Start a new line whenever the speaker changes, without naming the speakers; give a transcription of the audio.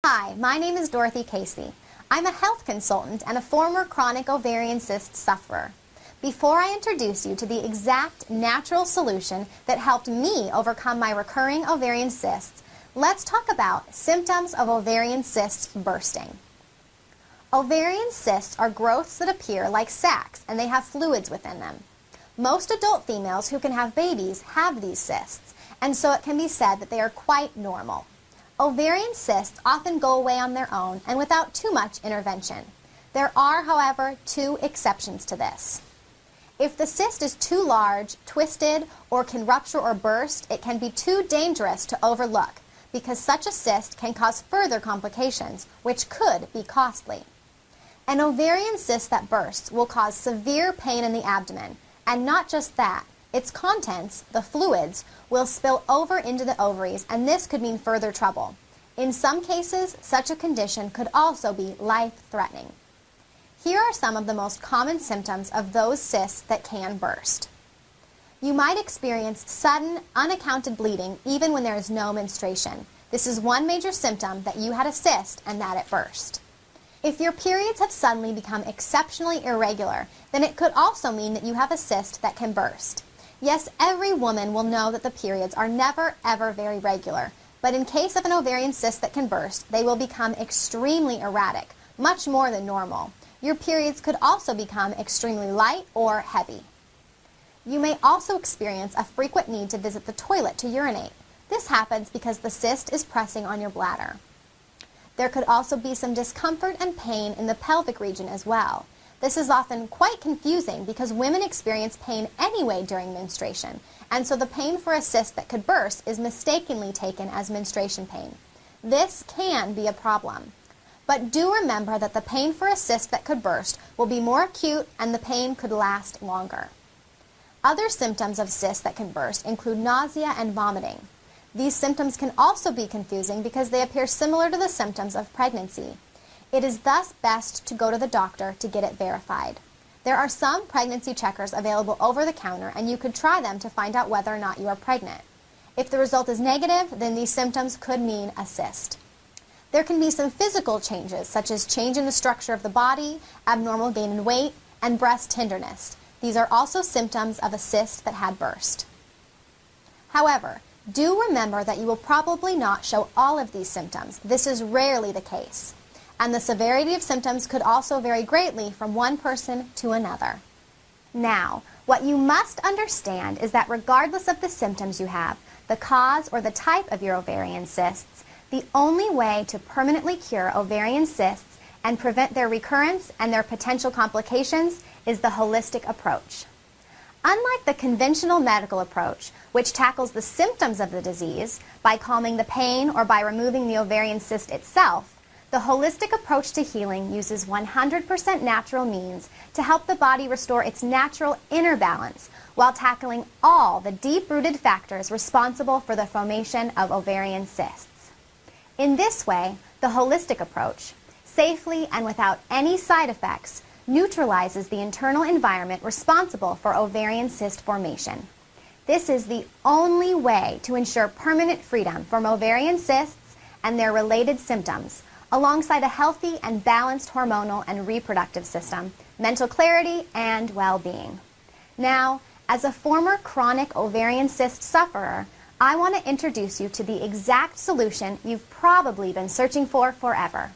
Hi, my name is Dorothy Casey. I'm a health consultant and a former chronic ovarian cyst sufferer. Before I introduce you to the exact natural solution that helped me overcome my recurring ovarian cysts, let's talk about symptoms of ovarian cysts bursting. Ovarian cysts are growths that appear like sacs and they have fluids within them. Most adult females who can have babies have these cysts, and so it can be said that they are quite normal. Ovarian cysts often go away on their own and without too much intervention. There are, however, two exceptions to this. If the cyst is too large, twisted, or can rupture or burst, it can be too dangerous to overlook because such a cyst can cause further complications, which could be costly. An ovarian cyst that bursts will cause severe pain in the abdomen, and not just that. Its contents, the fluids, will spill over into the ovaries, and this could mean further trouble. In some cases, such a condition could also be life-threatening. Here are some of the most common symptoms of those cysts that can burst. You might experience sudden, unaccounted bleeding even when there is no menstruation. This is one major symptom that you had a cyst and that it burst. If your periods have suddenly become exceptionally irregular, then it could also mean that you have a cyst that can burst. Yes, every woman will know that the periods are never, ever very regular, but in case of an ovarian cyst that can burst, they will become extremely erratic, much more than normal. Your periods could also become extremely light or heavy. You may also experience a frequent need to visit the toilet to urinate. This happens because the cyst is pressing on your bladder. There could also be some discomfort and pain in the pelvic region as well. This is often quite confusing because women experience pain anyway during menstruation, and so the pain for a cyst that could burst is mistakenly taken as menstruation pain. This can be a problem. But do remember that the pain for a cyst that could burst will be more acute and the pain could last longer. Other symptoms of cysts that can burst include nausea and vomiting. These symptoms can also be confusing because they appear similar to the symptoms of pregnancy. It is thus best to go to the doctor to get it verified. There are some pregnancy checkers available over the counter, and you could try them to find out whether or not you are pregnant. If the result is negative, then these symptoms could mean a cyst. There can be some physical changes, such as change in the structure of the body, abnormal gain in weight, and breast tenderness. These are also symptoms of a cyst that had burst. However, do remember that you will probably not show all of these symptoms. This is rarely the case. And the severity of symptoms could also vary greatly from one person to another. Now, what you must understand is that regardless of the symptoms you have, the cause or the type of your ovarian cysts, the only way to permanently cure ovarian cysts and prevent their recurrence and their potential complications is the holistic approach. Unlike the conventional medical approach, which tackles the symptoms of the disease by calming the pain or by removing the ovarian cyst itself, the holistic approach to healing uses 100% natural means to help the body restore its natural inner balance while tackling all the deep-rooted factors responsible for the formation of ovarian cysts. In this way, the holistic approach, safely and without any side effects, neutralizes the internal environment responsible for ovarian cyst formation. This is the only way to ensure permanent freedom from ovarian cysts and their related symptoms, alongside a healthy and balanced hormonal and reproductive system, mental clarity, and well-being. Now, as a former chronic ovarian cyst sufferer, I want to introduce you to the exact solution you've probably been searching for forever.